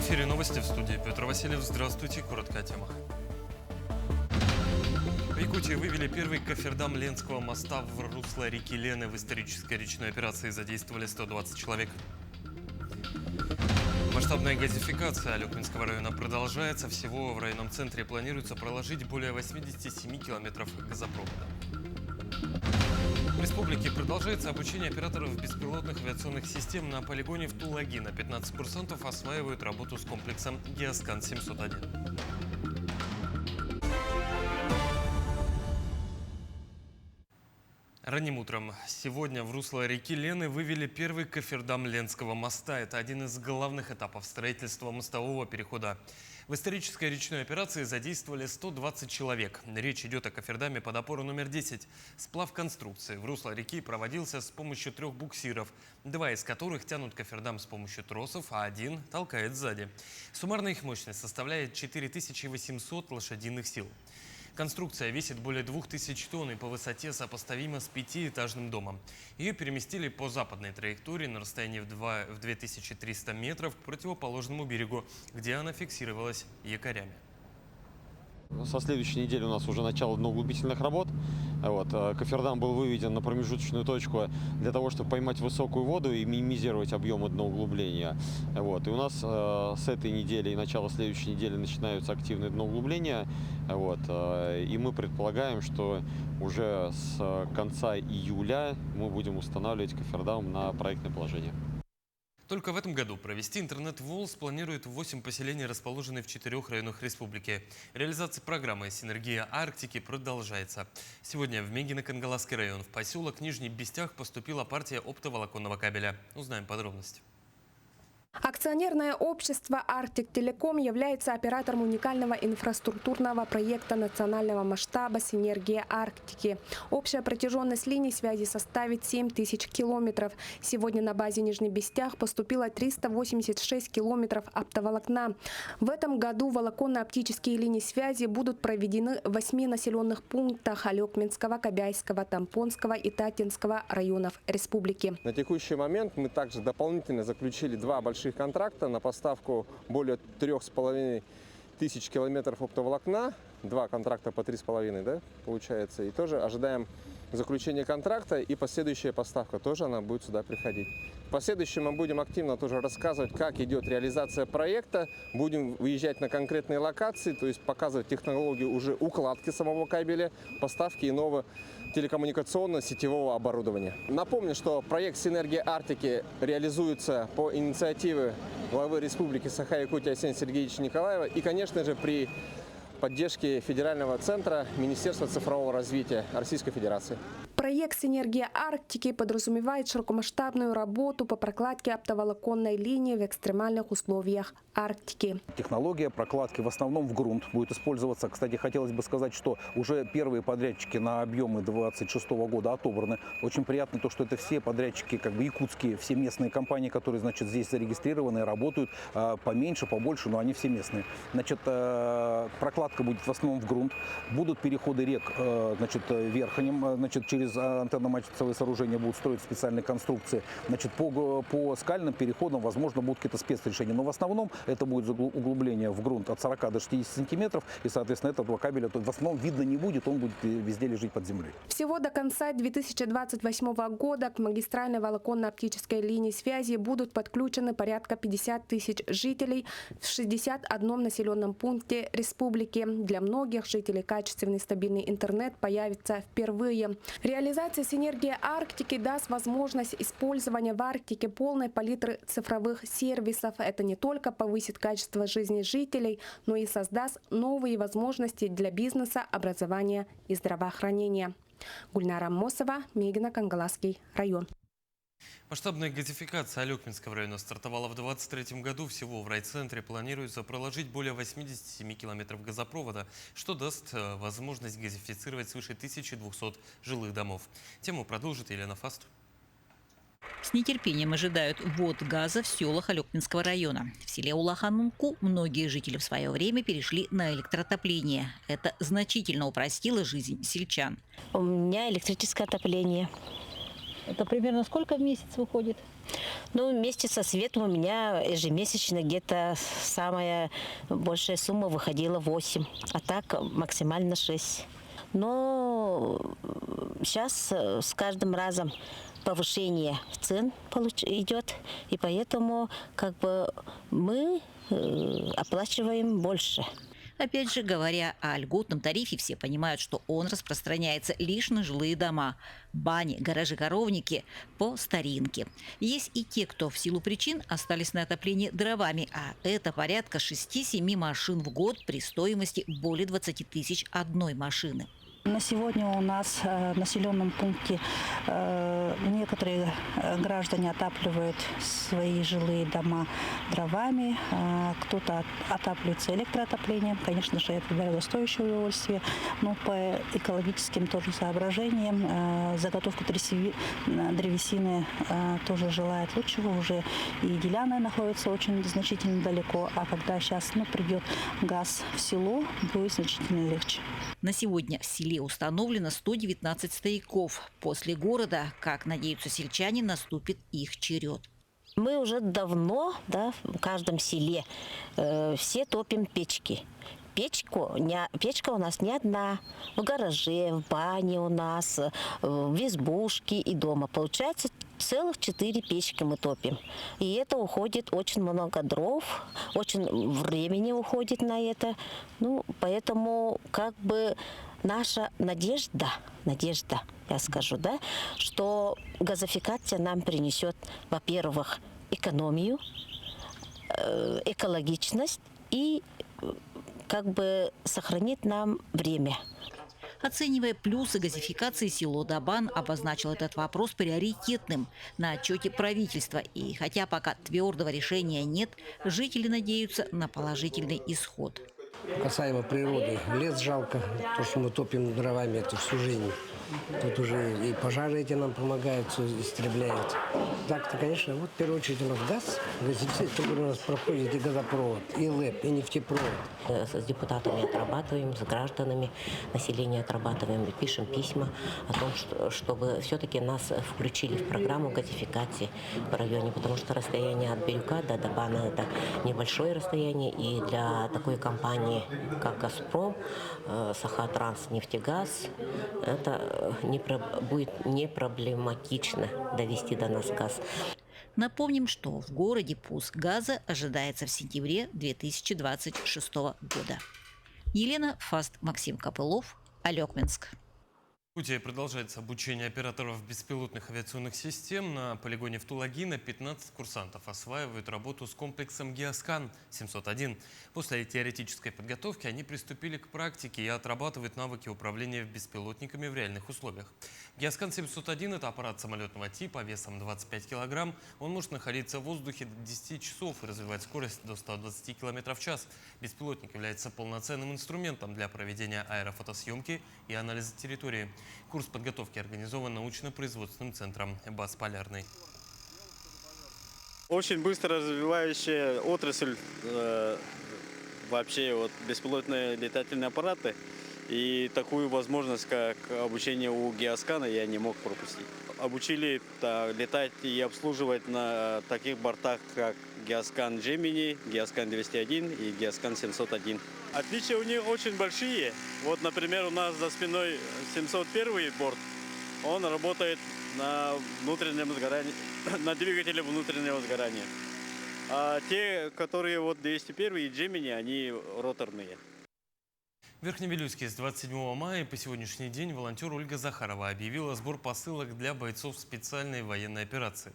эфире новости, в студии Петр Васильев. Здравствуйте. Коротко о темах. В Якутии вывели первый кофердам Ленского моста в русло реки Лены. В исторической речной операции задействовали 120 человек. Масштабная газификация Алекминского района продолжается. Всего в районном центре планируется проложить более 87 километров газопровода. В республике продолжается обучение операторов беспилотных авиационных систем на полигоне в Тулаги. На 15 курсантов осваивают работу с комплексом Геоскан-701. Ранним утром сегодня в русло реки Лены вывели первый кофердам Ленского моста. Это один из главных этапов строительства мостового перехода. В исторической речной операции задействовали 120 человек. Речь идет о кофердаме под опору номер 10. Сплав конструкции в русло реки проводился с помощью 3 буксиров, 2 из которых тянут кофердам с помощью тросов, а 1 толкает сзади. Суммарная их мощность составляет 4800 лошадиных сил. Конструкция весит более 2000 тонн и по высоте сопоставима с 5-этажным домом. Ее переместили по западной траектории на расстоянии в 2300 метров к противоположному берегу, где она фиксировалась якорями. Со следующей недели у нас уже начало дноуглубительных работ. Кофердам был выведен на промежуточную точку для того, чтобы поймать высокую воду и минимизировать объемы дноуглубления. И у нас с этой недели и начала следующей недели начинаются активные дноуглубления. И мы предполагаем, что уже с конца июля мы будем устанавливать кофердам на проектное положение. Только в этом году провести интернет-волс планирует 8 поселений, расположенных в 4 районах республики. Реализация программы «Синергия Арктики» продолжается. Сегодня в Мегино-Кангаласский район в поселок Нижний Бестях поступила партия оптоволоконного кабеля. Узнаем подробности. Акционерное общество «Арктик Телеком» является оператором уникального инфраструктурного проекта национального масштаба «Синергия Арктики». Общая протяженность линий связи составит 7000 километров. Сегодня на базе Нижний Бестях поступило 386 километров оптоволокна. В этом году волоконно-оптические линии связи будут проведены в 8 населенных пунктах Алекминского, Кобяйского, Тампонского и Татинского районов республики. На текущий момент мы также дополнительно заключили 2 больших контракта на поставку более 3500 километров оптоволокна. 2 контракта по 3,5, да, получается. И тоже ожидаем заключения контракта и последующая поставка. Тоже она будет сюда приходить. В последующем мы будем активно тоже рассказывать, как идет реализация проекта. Будем выезжать на конкретные локации, то есть показывать технологию уже укладки самого кабеля, поставки иного телекоммуникационно-сетевого оборудования. Напомню, что проект «Синергия Арктики» реализуется по инициативе главы Республики Саха-Якутия Арсения Сергеевича Николаева и, конечно же, при поддержки Федерального центра Министерства цифрового развития Российской Федерации. Проект «Синергия Арктики» подразумевает широкомасштабную работу по прокладке оптоволоконной линии в экстремальных условиях Арктики. Технология прокладки в основном в грунт будет использоваться. Кстати, хотелось бы сказать, что уже первые подрядчики на объемы 2026 года отобраны. Очень приятно то, что это все подрядчики якутские, все местные компании, которые здесь зарегистрированы, работают поменьше, побольше, но они все местные. Прокладка будет в основном в грунт. Будут переходы рек Верхонем, через антенно-мачтовые сооружения будут строить специальные конструкции. По скальным переходам, возможно, будут какие-то спецрешения. Но в основном это будет углубление в грунт от 40 до 60 сантиметров. И, соответственно, этого кабеля в основном видно не будет, он будет везде лежать под землей. Всего до конца 2028 года к магистральной волоконно-оптической линии связи будут подключены порядка 50 тысяч жителей в 61 населенном пункте республики. Для многих жителей качественный стабильный интернет появится впервые. Реализация «Синергии Арктики» даст возможность использования в Арктике полной палитры цифровых сервисов. Это не только повысит качество жизни жителей, но и создаст новые возможности для бизнеса, образования и здравоохранения. Гульнара Мосова, Мегино-Кангаласский район. Масштабная газификация Алекминского района стартовала в 2023 году. Всего в райцентре планируется проложить более 87 километров газопровода, что даст возможность газифицировать свыше 1200 жилых домов. Тему продолжит Елена Фаст. С нетерпением ожидают ввод газа в селах Алекминского района. В селе Улахан-Унку многие жители в свое время перешли на электроотопление. Это значительно упростило жизнь сельчан. У меня электрическое отопление. Это примерно сколько в месяц выходит? Ну, вместе со светом у меня ежемесячно где-то самая большая сумма выходила 8, а так максимально 6. Но сейчас с каждым разом повышение цен идет, и поэтому как бы мы оплачиваем больше. Опять же, говоря о льготном тарифе, все понимают, что он распространяется лишь на жилые дома. Бани, гаражи, коровники по старинке. Есть и те, кто в силу причин остались на отоплении дровами, а это порядка 6-7 машин в год при стоимости более 20 тысяч одной машины. На сегодня у нас в населенном пункте некоторые граждане отапливают свои жилые дома дровами, кто-то отапливается электроотоплением. Конечно же, это дорогостоящее удовольствие, но по экологическим тоже соображениям заготовку древесины тоже желает лучшего. Уже и Деляна находится очень значительно далеко, а когда сейчас придет газ в село, будет значительно легче. На сегодня в селе установлено 119 стояков. После города, как надеются сельчане, наступит их черед. Мы уже давно, в каждом селе все топим печки. Печка у нас не одна. В гараже, в бане у нас, в избушке и дома. Получается, целых 4 печки мы топим. И это уходит очень много дров, очень времени уходит на это. Поэтому как бы наша надежда, я скажу, что газификация нам принесет, во-первых, экономию, экологичность и как бы сохранит нам время. Оценивая плюсы газификации, село Дабан обозначил этот вопрос приоритетным на отчете правительства. И хотя пока твердого решения нет, жители надеются на положительный исход. Касаемо природы, лес жалко, то, что мы топим дровами, это всю жизнь. Тут уже и пожары эти нам помогают, все истребляют. Так-то, конечно, в первую очередь у нас газ, который у нас проходит и газопровод, и ЛЭП, и нефтепровод. С депутатами отрабатываем, с гражданами населения отрабатываем, пишем письма о том, чтобы все-таки нас включили в программу газификации в районе, потому что расстояние от Бирюка до Дабана – это небольшое расстояние, и для такой компании, как «Газпром», «Сахатранс», «Нефтегаз», это будет не проблематично довести до нас газ. Напомним, что в городе пуск газа ожидается в сентябре 2026 года. Елена Фаст, Максим Копылов, Алекминск. В Якутии продолжается обучение операторов беспилотных авиационных систем. На полигоне в Тулагино 15 курсантов осваивают работу с комплексом «Геоскан-701». После теоретической подготовки они приступили к практике и отрабатывают навыки управления беспилотниками в реальных условиях. «Геоскан-701» – это аппарат самолетного типа весом 25 килограмм. Он может находиться в воздухе до 10 часов и развивать скорость до 120 км в час. Беспилотник является полноценным инструментом для проведения аэрофотосъемки и анализа территории. Курс подготовки организован научно-производственным центром БАС «Полярный». Очень быстро развивающая отрасль вообще беспилотные летательные аппараты. И такую возможность, как обучение у Геоскана, я не мог пропустить. Обучили летать и обслуживать на таких бортах, как Геоскан Gemini, Геоскан 201 и Геоскан 701. Отличия у них очень большие. Вот, например, у нас за спиной 701 борт. Он работает на внутреннем сгорании, на двигателе внутреннего сгорания. А те, которые 201 и Gemini, они роторные. В Верхневилюйске с 27 мая по сегодняшний день волонтер Ольга Захарова объявила сбор посылок для бойцов специальной военной операции.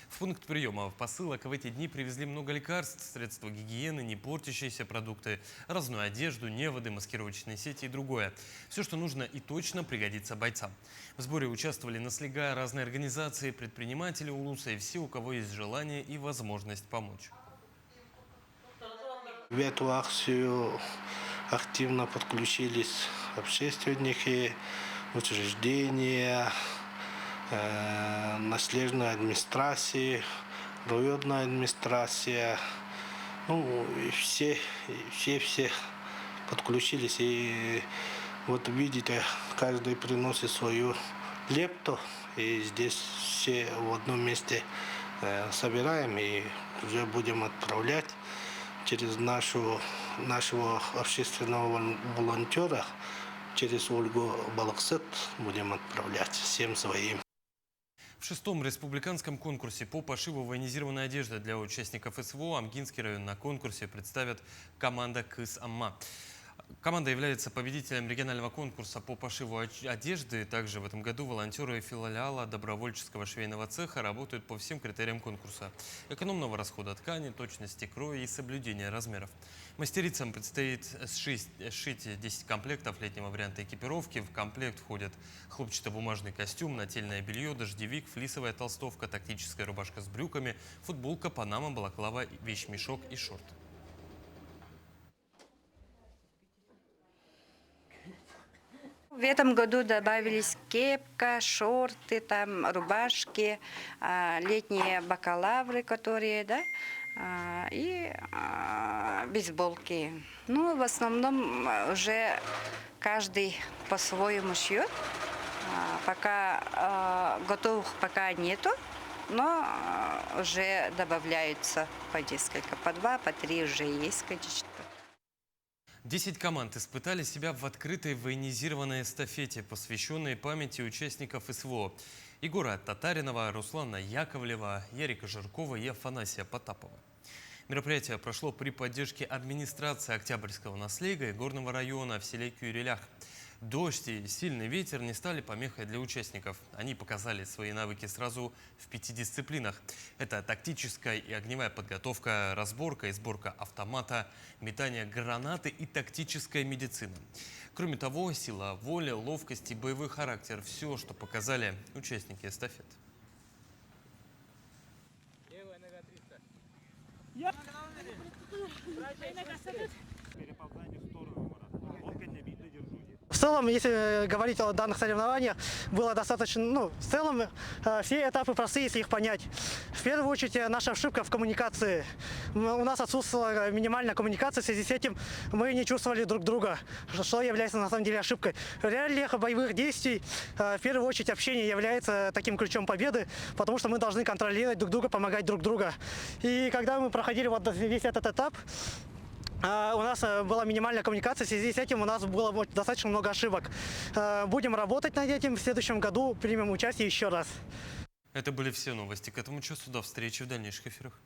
В пункт приема посылок в эти дни привезли много лекарств, средства гигиены, не портящиеся продукты, разную одежду, неводы, маскировочные сети и другое. Все, что нужно и точно пригодится бойцам. В сборе участвовали наслега, разные организации, предприниматели Улуса и все, у кого есть желание и возможность помочь. В эту акцию активно подключились общественники, учреждения, наследная администрация, районная администрация. И все подключились. И видите, каждый приносит свою лепту. И здесь все в одном месте собираем и уже будем отправлять через нашего общественного волонтера, через Ольгу Балаксет будем отправлять всем своим. В 6-м республиканском конкурсе по пошиву военизированной одежды для участников СВО Амгинский район на конкурсе представит команда КС Амма. Команда является победителем регионального конкурса по пошиву одежды. Также в этом году волонтеры филиала добровольческого швейного цеха работают по всем критериям конкурса: экономного расхода ткани, точности кроя и соблюдения размеров. Мастерицам предстоит сшить 10 комплектов летнего варианта экипировки. В комплект входят хлопчатобумажный костюм, нательное белье, дождевик, флисовая толстовка, тактическая рубашка с брюками, футболка, панама, балаклава, вещмешок и шорты. В этом году добавились кепка, шорты, там, рубашки, летние бакалавры, которые, да, и бейсболки. Ну, в основном уже каждый по-своему шьет. Пока готовых пока нету, но уже добавляются по несколько, по 2, по 3 уже есть, конечно. 10 команд испытали себя в открытой военизированной эстафете, посвященной памяти участников СВО: Егора Татаринова, Руслана Яковлева, Ярика Жиркова и Афанасия Потапова. Мероприятие прошло при поддержке администрации Октябрьского наследия и горного района в селе Кюрелях. Дождь и сильный ветер не стали помехой для участников. Они показали свои навыки сразу в 5 дисциплинах. Это тактическая и огневая подготовка, разборка и сборка автомата, метание гранаты и тактическая медицина. Кроме того, сила воли, ловкость и боевой характер – все, что показали участники эстафет. В целом, если говорить о данных соревнованиях, было достаточно, в целом, все этапы простые, если их понять. В первую очередь, наша ошибка в коммуникации. У нас отсутствовала минимальная коммуникация, в связи с этим мы не чувствовали друг друга, что является на самом деле ошибкой. В реалиях боевых действий, в первую очередь, общение является таким ключом победы, потому что мы должны контролировать друг друга, помогать друг другу. И когда мы проходили вот весь этот этап, у нас была минимальная коммуникация, в связи с этим у нас было достаточно много ошибок. Будем работать над этим, в следующем году примем участие еще раз. Это были все новости к этому часу. До встречи в дальнейших эфирах.